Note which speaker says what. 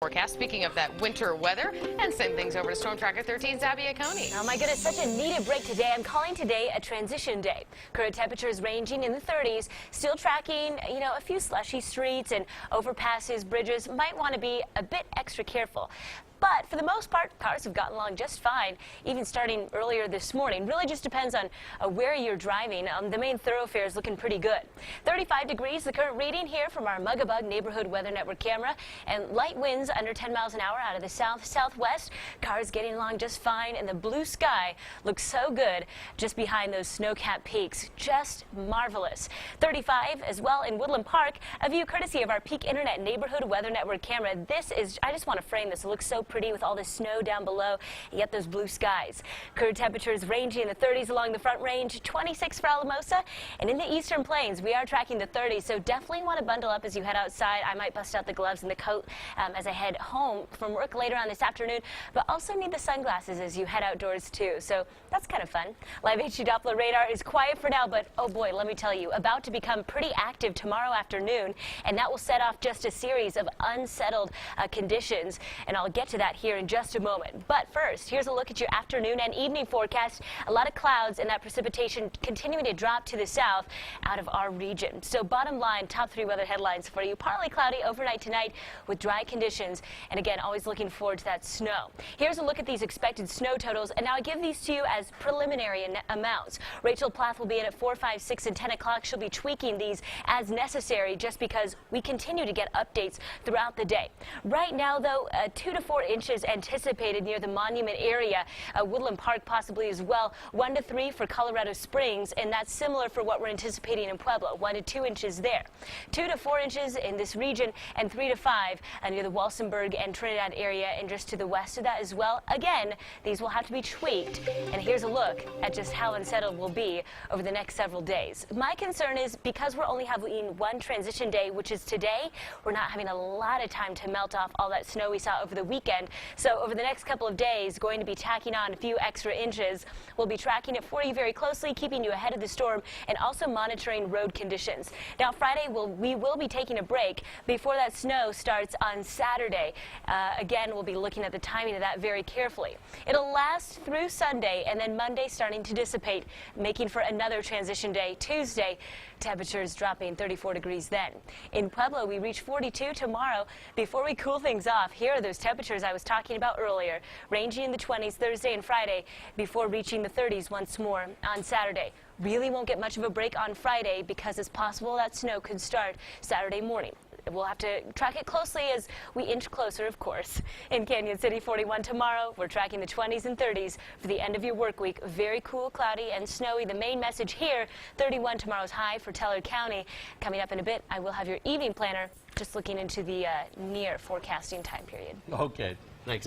Speaker 1: forecast. Speaking of that winter weather, and send things over to Storm Tracker 13's Abby Coney.
Speaker 2: Oh my goodness, such a needed break today. I'm calling today a transition day. Current temperatures ranging in the 30s, still tracking, a few slushy streets and overpasses, bridges. Might want to be a bit extra careful. But for the most part, cars have gotten along just fine, even starting earlier this morning. Really just depends on where you're driving. The main thoroughfare is looking pretty good. 35 degrees, the current reading here from our Mugabug Neighborhood Weather Network camera. And light winds under 10 miles an hour out of the south-southwest. Cars getting along just fine, and the blue sky looks so good just behind those snow-capped peaks. Just marvelous. 35 as well in Woodland Park. A view courtesy of our Peak Internet Neighborhood Weather Network camera. This is, I just want to frame this. It looks so pretty with all the snow down below, yet those blue skies. Current temperatures ranging in the 30s along the Front Range, 26 for Alamosa, and in the Eastern Plains we are tracking the 30s, so definitely want to bundle up as you head outside. I might bust out the gloves and the coat as I head home from work later on this afternoon, but also need the sunglasses as you head outdoors too, so that's kind of fun. Live HD Doppler radar is quiet for now, but oh boy, let me tell you, about to become pretty active tomorrow afternoon, and that will set off just a series of unsettled conditions, and I'll get to that here in just a moment. But first, here's a look at your afternoon and evening forecast. A lot of clouds and that precipitation continuing to drop to the south out of our region. So bottom line, top 3 weather headlines for you. Partly cloudy overnight tonight with dry conditions. And again, always looking forward to that snow. Here's a look at these expected snow totals. And now I give these to you as preliminary amounts. Rachel Plath will be in at 4, 5, 6, and 10 o'clock. She'll be tweaking these as necessary just because we continue to get updates throughout the day. Right now, though, 2 to 4 inches anticipated near the Monument area. Woodland Park possibly as well. 1 to 3 for Colorado Springs, and that's similar for what we're anticipating in Pueblo. 1 to 2 inches there. 2 to 4 inches in this region, and 3 to 5 near the Walsenburg and Trinidad area, and just to the west of that as well. Again, these will have to be tweaked, and here's a look at just how unsettled we'll be over the next several days. My concern is because we're only having one transition day, which is today, we're not having a lot of time to melt off all that snow we saw over the weekend. So over the next couple of days, going to be tacking on a few extra inches. We'll be tracking it for you very closely, keeping you ahead of the storm, and also monitoring road conditions. Now, Friday, we will be taking a break before that snow starts on Saturday. Again, we'll be looking at the timing of that very carefully. It'll last through Sunday, and then Monday starting to dissipate, making for another transition day. Tuesday, temperatures dropping 34 degrees then. In Pueblo, we reach 42 tomorrow. Before we cool things off, here are those temperatures I was talking about earlier, ranging in the 20s Thursday and Friday before reaching the 30s once more on Saturday. Really won't get much of a break on Friday because it's possible that snow could start Saturday morning. We'll have to track it closely as we inch closer, of course. In Canyon City, 41 tomorrow. We're tracking the 20s and 30s for the end of your work week. Very cool, cloudy, and snowy. The main message here, 31 tomorrow's high for Teller County. Coming up in a bit, I will have your evening planner just looking into the near forecasting time period.
Speaker 3: Okay, thanks.